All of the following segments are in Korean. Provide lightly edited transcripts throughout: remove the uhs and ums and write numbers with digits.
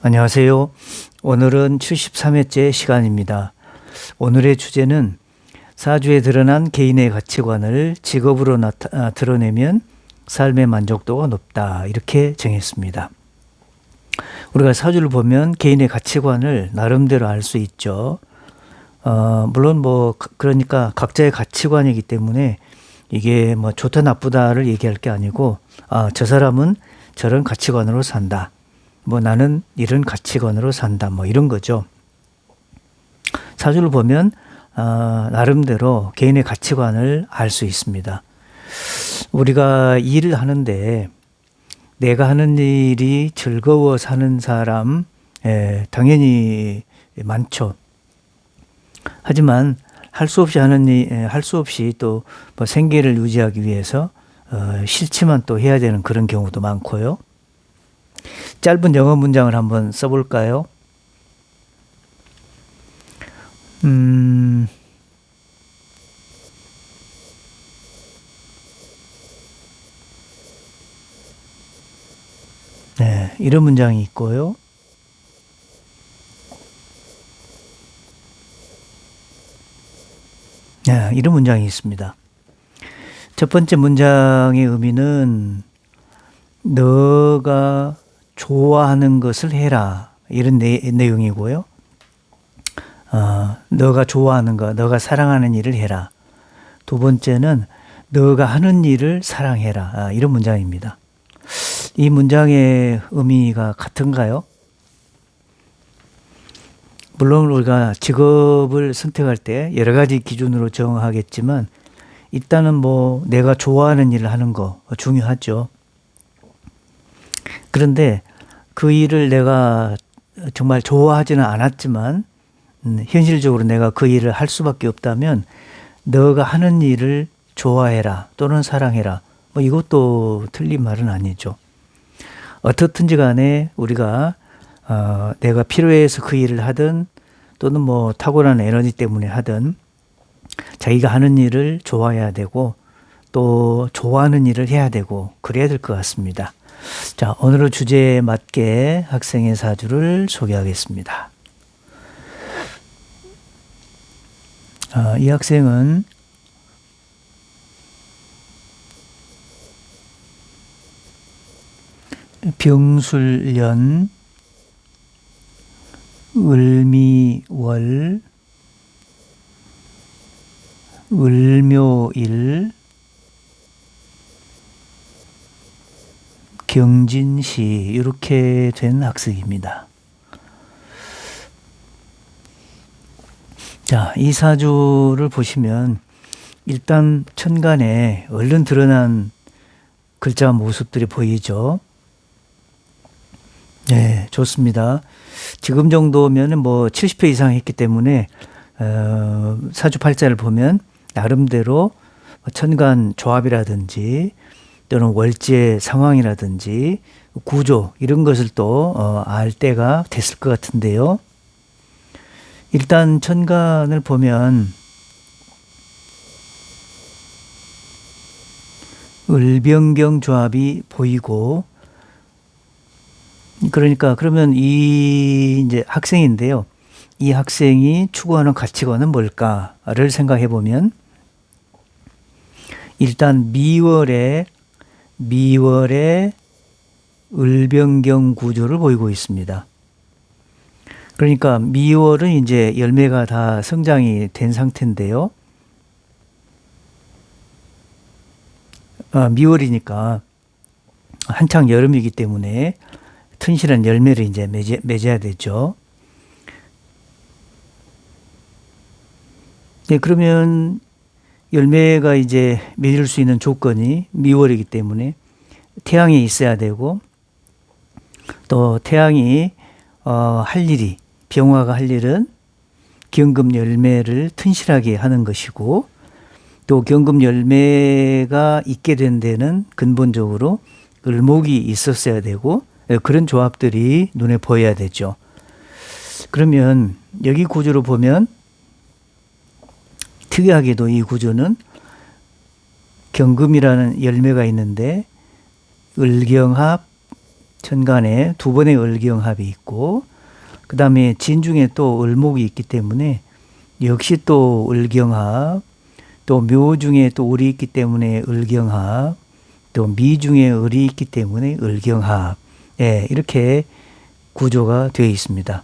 안녕하세요. 오늘은 73회째 시간입니다. 오늘의 주제는 사주에 드러난 개인의 가치관을 직업으로 드러내면 삶의 만족도가 높다. 이렇게 정했습니다. 우리가 사주를 보면 개인의 가치관을 나름대로 알 수 있죠. 물론 그러니까 각자의 가치관이기 때문에 이게 좋다 나쁘다를 얘기할 게 아니고, 저 사람은 저런 가치관으로 산다. 나는 이런 가치관으로 산다. 이런 거죠. 사주를 보면 나름대로 개인의 가치관을 알 수 있습니다. 우리가 일을 하는데 내가 하는 일이 즐거워 사는 사람 당연히 많죠. 하지만 할 수 없이 또 생계를 유지하기 위해서 싫지만 또 해야 되는 그런 경우도 많고요. 짧은 영어 문장을 한번 써볼까요? 네, 이런 문장이 있고요. 네, 이런 문장이 있습니다. 첫 번째 문장의 의미는 너가 좋아하는 것을 해라. 이런 내용이고요. 너가 좋아하는 거, 너가 사랑하는 일을 해라. 두 번째는 너가 하는 일을 사랑해라. 이런 문장입니다. 이 문장의 의미가 같은가요? 물론 우리가 직업을 선택할 때 여러 가지 기준으로 정하겠지만 일단은 내가 좋아하는 일을 하는 거 중요하죠. 그런데 그 일을 내가 정말 좋아하지는 않았지만 현실적으로 내가 그 일을 할 수밖에 없다면 너가 하는 일을 좋아해라 또는 사랑해라. 이것도 틀린 말은 아니죠. 어떻든지 간에 우리가 내가 필요해서 그 일을 하든 또는 타고난 에너지 때문에 하든 자기가 하는 일을 좋아해야 되고 또 좋아하는 일을 해야 되고 그래야 될 것 같습니다. 자, 오늘의 주제에 맞게 학생의 사주를 소개하겠습니다. 이 학생은 병술년 을미월 을묘일 경진시 이렇게 된 학생입니다. 자, 이 사주를 보시면 일단 천간에 얼른 드러난 글자 모습들이 보이죠. 네, 좋습니다. 지금 정도면은 70회 이상 했기 때문에 사주 팔자를 보면 나름대로 천간 조합이라든지 또는 월지의 상황이라든지 구조 이런 것을 또 알 때가 됐을 것 같은데요. 일단 천간을 보면 을병경 조합이 보이고, 그러면 이제 학생인데요. 이 학생이 추구하는 가치관은 뭘까를 생각해 보면 일단 미월에 을병경 구조를 보이고 있습니다. 그러니까 미월은 이제 열매가 다 성장이 된 상태인데요. 미월이니까 한창 여름이기 때문에 튼실한 열매를 이제 맺어야 되죠. 네, 그러면 열매가 이제 맺을 수 있는 조건이 미월이기 때문에 태양이 있어야 되고, 또 태양이 병화가 할 일은 경금 열매를 튼실하게 하는 것이고, 또 경금 열매가 있게 된 데는 근본적으로 을목이 있었어야 되고, 그런 조합들이 눈에 보여야 되죠. 그러면 여기 구조로 보면 특이하게도 이 구조는 경금이라는 열매가 있는데 을경합 천간에 두 번의 을경합이 있고 그 다음에 진중에 또 을목이 있기 때문에 역시 또 을경합, 또 묘중에 또 을이 있기 때문에 을경합, 또 미중에 을이 있기 때문에 을경합. 예, 이렇게 구조가 되어 있습니다.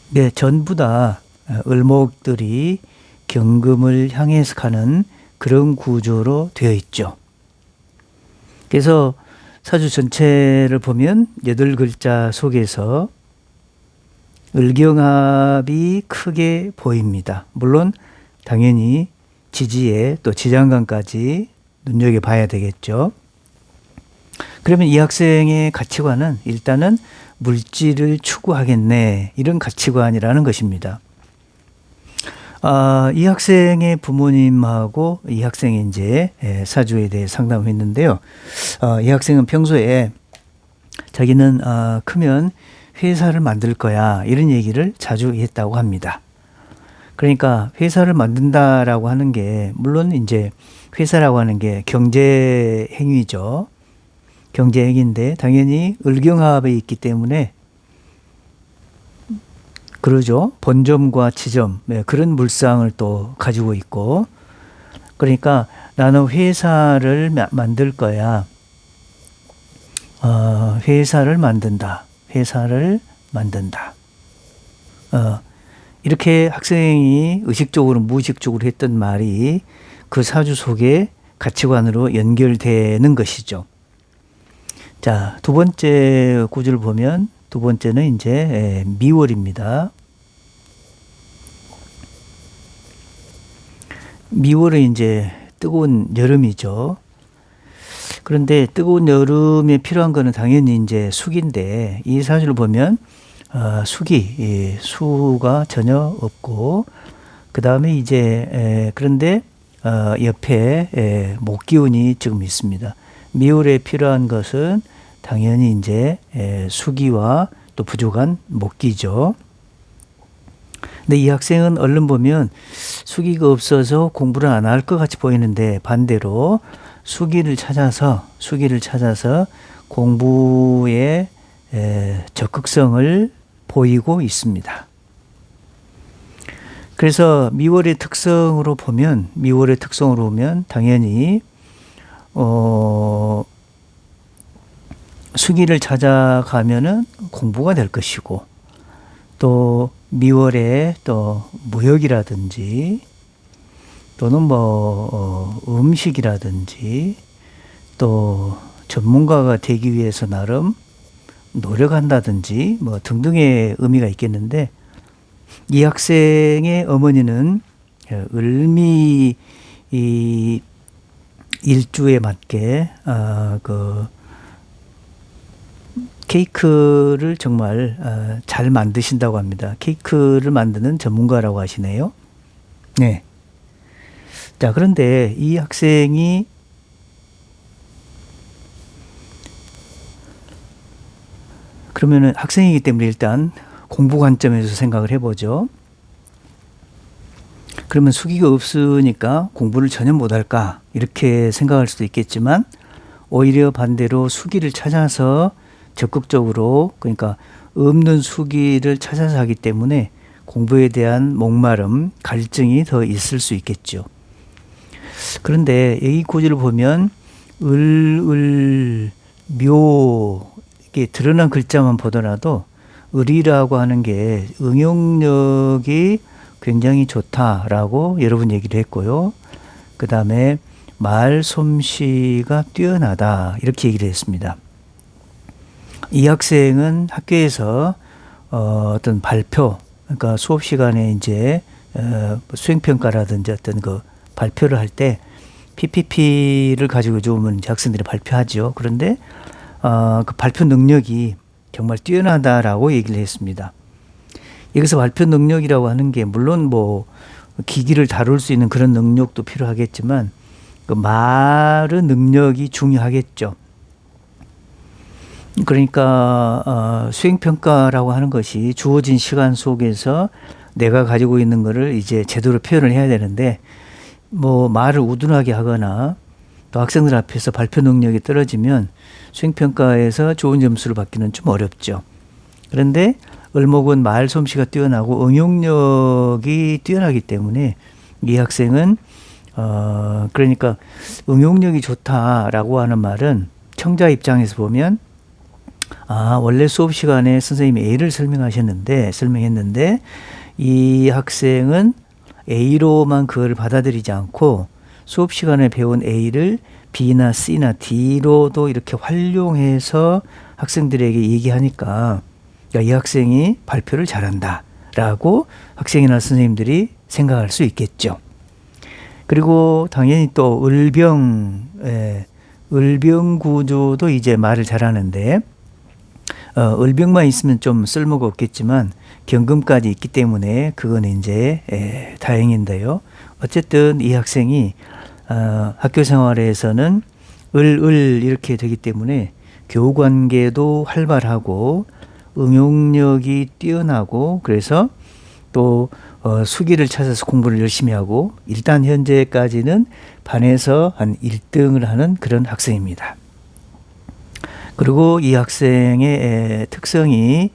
네, 전부 다 을목들이 경금을 향해서 가는 그런 구조로 되어 있죠. 그래서 사주 전체를 보면 8글자 속에서 을경합이 크게 보입니다. 물론 당연히 지지에 또 지장간까지 눈여겨봐야 되겠죠. 그러면 이 학생의 가치관은 일단은 물질을 추구하겠네, 이런 가치관이라는 것입니다. 이 학생의 부모님하고 이 학생의 이제 사주에 대해 상담을 했는데요. 이 학생은 평소에 자기는 크면 회사를 만들 거야, 이런 얘기를 자주 했다고 합니다. 그러니까 회사를 만든다라고 하는 게, 물론 이제 회사라고 하는 게 경제 행위죠. 경제 행위인데 당연히 을경합에 있기 때문에 그러죠. 본점과 지점, 그런 물상을 또 가지고 있고, 그러니까 나는 회사를 만들 거야. 회사를 만든다. 회사를 만든다. 이렇게 학생이 의식적으로 무의식적으로 했던 말이 그 사주 속에 가치관으로 연결되는 것이죠. 자, 두 번째 구조를 보면, 두 번째는 이제 미월입니다. 미월은 이제 뜨거운 여름이죠. 그런데 뜨거운 여름에 필요한 거는 당연히 이제 수기인데, 이 사주를 보면 수기, 수가 전혀 없고, 그 다음에 이제 그런데 옆에 목기운이 지금 있습니다. 미월에 필요한 것은 당연히 이제 수기와 또 부족한 목기죠. 근데 이 학생은 얼른 보면 수기가 없어서 공부를 안 할 것 같이 보이는데, 반대로 수기를 찾아서 공부에 적극성을 보이고 있습니다. 그래서 미월의 특성으로 보면 당연히 수기를 찾아가면은 공부가 될 것이고, 또 미월에 또 무역이라든지 또는 음식이라든지 또 전문가가 되기 위해서 나름 노력한다든지 등등의 의미가 있겠는데, 이 학생의 어머니는 을미 이 일주에 맞게 그 케이크를 정말 잘 만드신다고 합니다. 케이크를 만드는 전문가라고 하시네요. 네. 자, 그런데 이 학생이 그러면은 학생이기 때문에 일단 공부 관점에서 생각을 해보죠. 그러면 수기가 없으니까 공부를 전혀 못할까, 이렇게 생각할 수도 있겠지만, 오히려 반대로 수기를 찾아서 적극적으로, 그러니까 없는 수기를 찾아서 하기 때문에 공부에 대한 목마름, 갈증이 더 있을 수 있겠죠. 그런데 이 구조를 보면 묘, 이게 드러난 글자만 보더라도 을이라고 하는 게 응용력이 굉장히 좋다라고 여러분 얘기를 했고요. 그 다음에 말 솜씨가 뛰어나다, 이렇게 얘기를 했습니다. 이 학생은 학교에서 어떤 발표, 그러니까 수업 시간에 이제 수행평가라든지 어떤 그 발표를 할 때 PPT를 가지고 좀 학생들이 발표하죠. 그런데 그 발표 능력이 정말 뛰어나다라고 얘기를 했습니다. 여기서 발표 능력이라고 하는 게 물론 기기를 다룰 수 있는 그런 능력도 필요하겠지만, 그 말의 능력이 중요하겠죠. 그러니까 수행평가라고 하는 것이 주어진 시간 속에서 내가 가지고 있는 거를 이제 제대로 표현을 해야 되는데, 말을 우둔하게 하거나 또 학생들 앞에서 발표 능력이 떨어지면 수행평가에서 좋은 점수를 받기는 좀 어렵죠. 그런데 을목은 말 솜씨가 뛰어나고 응용력이 뛰어나기 때문에 이 학생은 그러니까 응용력이 좋다라고 하는 말은 청자 입장에서 보면 원래 수업 시간에 선생님이 A를 설명했는데 이 학생은 A로만 그걸 받아들이지 않고 수업 시간에 배운 A를 B나 C나 D로도 이렇게 활용해서 학생들에게 얘기하니까 이 학생이 발표를 잘한다라고 학생이나 선생님들이 생각할 수 있겠죠. 그리고 당연히 또 을병 구조도 이제 말을 잘하는데 을병만 있으면 좀 쓸모가 없겠지만 경금까지 있기 때문에 그건 이제 다행인데요. 어쨌든 이 학생이 학교 생활에서는 을 이렇게 되기 때문에 교우 관계도 활발하고 응용력이 뛰어나고 그래서 또 수기를 찾아서 공부를 열심히 하고 일단 현재까지는 반에서 한 1등을 하는 그런 학생입니다. 그리고 이 학생의 특성이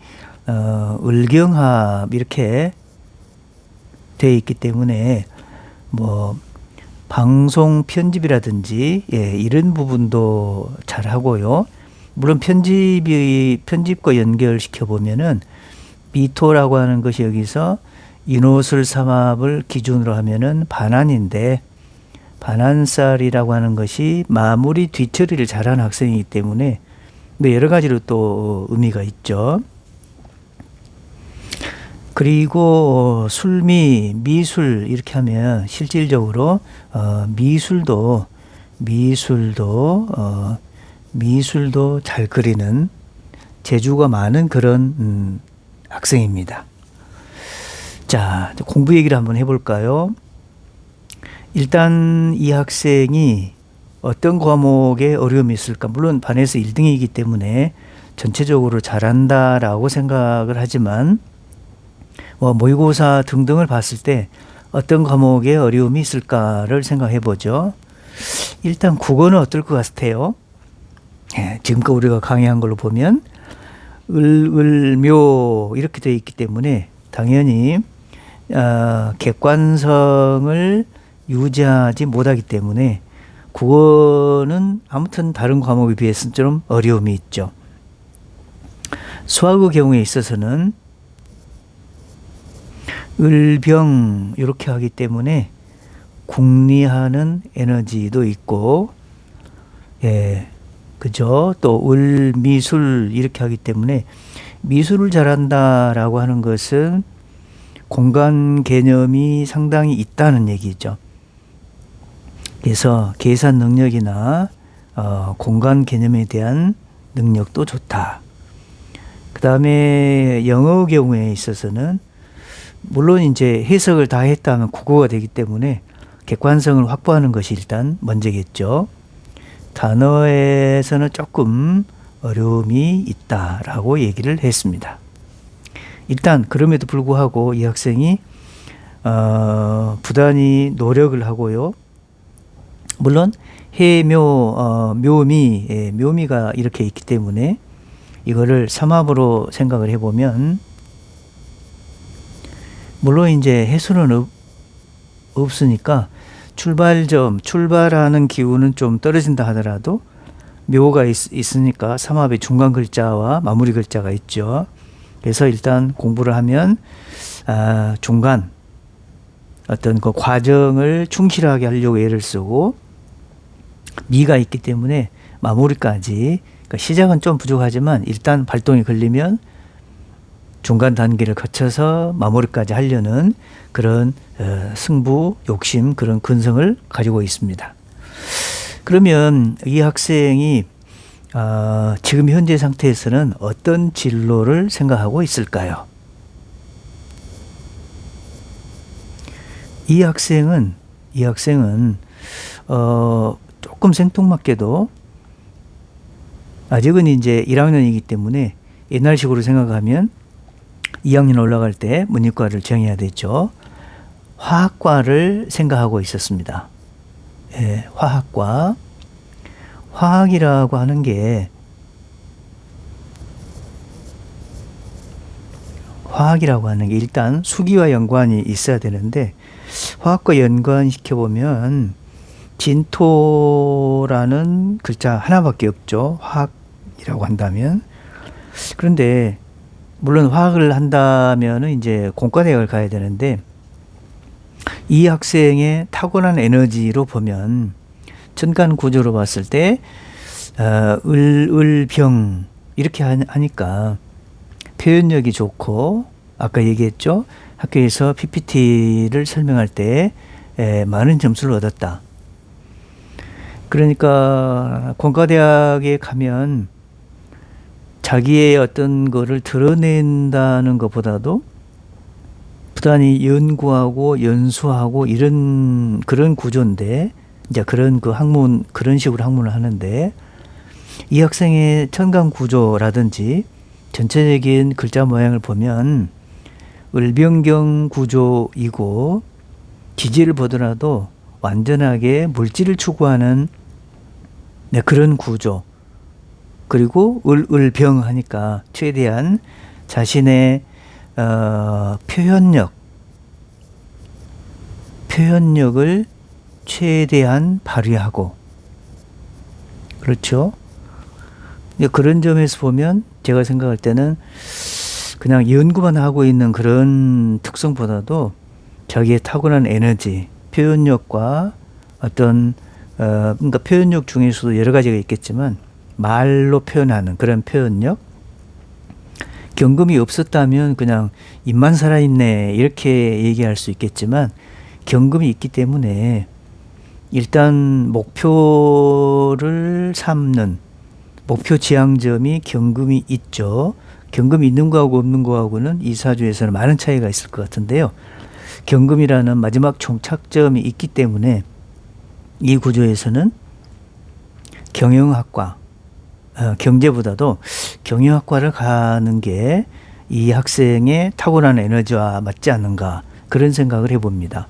을경합 이렇게 되어 있기 때문에 뭐 방송 편집이라든지 이런 부분도 잘 하고요. 물론 편집과 연결시켜 보면은 미토라고 하는 것이 여기서 인호술 삼합을 기준으로 하면은 반환인데 반환살이라고 하는 것이 마무리 뒤처리를 잘하는 학생이기 때문에 여러 가지로 또 의미가 있죠. 그리고 술미, 미술 이렇게 하면 실질적으로 미술도 잘 그리는 재주가 많은 그런 학생입니다. 자, 공부 얘기를 한번 해볼까요? 일단 이 학생이 어떤 과목에 어려움이 있을까? 물론 반에서 1등이기 때문에 전체적으로 잘한다라고 생각을 하지만 모의고사 등등을 봤을 때 어떤 과목에 어려움이 있을까를 생각해 보죠. 일단 국어는 어떨 것 같아요? 지금껏 우리가 강의한 걸로 보면 을묘 이렇게 되어 있기 때문에 당연히 객관성을 유지하지 못하기 때문에 국어는 아무튼 다른 과목에 비해서는 좀 어려움이 있죠. 수학의 경우에 있어서는 을병 이렇게 하기 때문에 궁리하는 에너지도 있고 그죠? 또 을미술 이렇게 하기 때문에 미술을 잘한다라고 하는 것은 공간 개념이 상당히 있다는 얘기죠. 그래서 계산 능력이나 공간 개념에 대한 능력도 좋다. 그 다음에 영어 경우에 있어서는 물론 이제 해석을 다 했다면 국어가 되기 때문에 객관성을 확보하는 것이 일단 먼저겠죠. 단어에서는 조금 어려움이 있다라고 얘기를 했습니다. 일단 그럼에도 불구하고 이 학생이 부단히 노력을 하고요. 물론 해묘, 묘미가 이렇게 있기 때문에 이거를 삼합으로 생각을 해보면 물론 이제 해수는 없으니까 출발하는 기운은 좀 떨어진다 하더라도 묘가 있으니까 삼합의 중간 글자와 마무리 글자가 있죠. 그래서 일단 공부를 하면 중간 어떤 그 과정을 충실하게 하려고 애를 쓰고 미가 있기 때문에 마무리까지 그러니까 시작은 좀 부족하지만 일단 발동이 걸리면 중간 단계를 거쳐서 마무리까지 하려는 그런 승부, 욕심, 그런 근성을 가지고 있습니다. 그러면 이 학생이 지금 현재 상태에서는 어떤 진로를 생각하고 있을까요? 이 학생은 조금 생뚱맞게도 아직은 이제 1학년이기 때문에 옛날식으로 생각하면 2학년 올라갈 때 문이과를 정해야 되죠. 화학과를 생각하고 있었습니다. 화학과. 화학이라고 하는 게 일단 수기와 연관이 있어야 되는데 화학과 연관시켜보면 진토라는 글자 하나밖에 없죠. 화학이라고 한다면. 그런데 물론 화학을 한다면 이제 공과대학을 가야 되는데 이 학생의 타고난 에너지로 보면 천간 구조로 봤을 때 을병 이렇게 하니까 표현력이 좋고 아까 얘기했죠. 학교에서 PPT를 설명할 때 많은 점수를 얻었다. 그러니까 공과대학에 가면 자기의 어떤 거를 드러낸다는 것보다도 부단히 연구하고 연수하고 이런 그런 구조인데 이제 그런 그 학문 그런 식으로 학문을 하는데 이 학생의 천간 구조라든지 전체적인 글자 모양을 보면 을병경 구조이고 기지를 보더라도 완전하게 물질을 추구하는 그런 구조. 그리고 을병 하니까 최대한 자신의 표현력을 최대한 발휘하고 그렇죠. 그런 점에서 보면 제가 생각할 때는 그냥 연구만 하고 있는 그런 특성보다도 자기의 타고난 에너지, 표현력과 어떤 그러니까 표현력 중에서도 여러 가지가 있겠지만 말로 표현하는 그런 표현력, 경금이 없었다면 그냥 입만 살아있네 이렇게 얘기할 수 있겠지만 경금이 있기 때문에 일단 목표를 삼는 목표 지향점이 경금이 있죠. 경금이 있는 거하고 없는 거하고는 이 사주에서는 많은 차이가 있을 것 같은데요. 경금이라는 마지막 종착점이 있기 때문에 이 구조에서는 경영학과, 경제보다도 경영학과를 가는 게 이 학생의 타고난 에너지와 맞지 않는가 그런 생각을 해봅니다.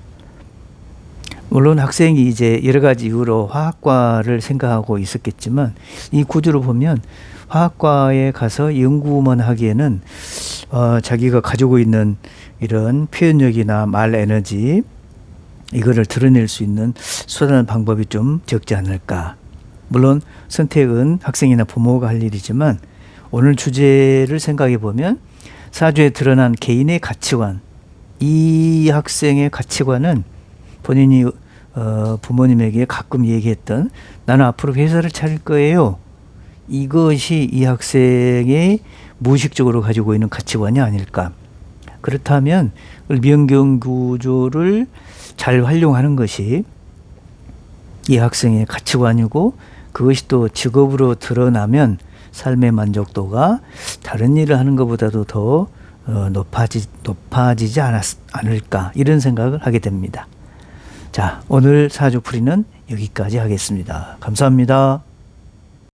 물론 학생이 이제 여러 가지 이유로 화학과를 생각하고 있었겠지만 이 구조를 보면 화학과에 가서 연구만 하기에는 자기가 가지고 있는 이런 표현력이나 말 에너지 이거를 드러낼 수 있는 수단한 방법이 좀 적지 않을까. 물론 선택은 학생이나 부모가 할 일이지만 오늘 주제를 생각해 보면 사주에 드러난 개인의 가치관, 이 학생의 가치관은 본인이 부모님에게 가끔 얘기했던 나는 앞으로 회사를 차릴 거예요. 이것이 이 학생의 무의식적으로 가지고 있는 가치관이 아닐까. 그렇다면 을병경 구조를 잘 활용하는 것이 이 학생의 가치관이고 그것이 또 직업으로 드러나면 삶의 만족도가 다른 일을 하는 것보다도 더 높아지지 않을까 이런 생각을 하게 됩니다. 자, 오늘 사주풀이는 여기까지 하겠습니다. 감사합니다.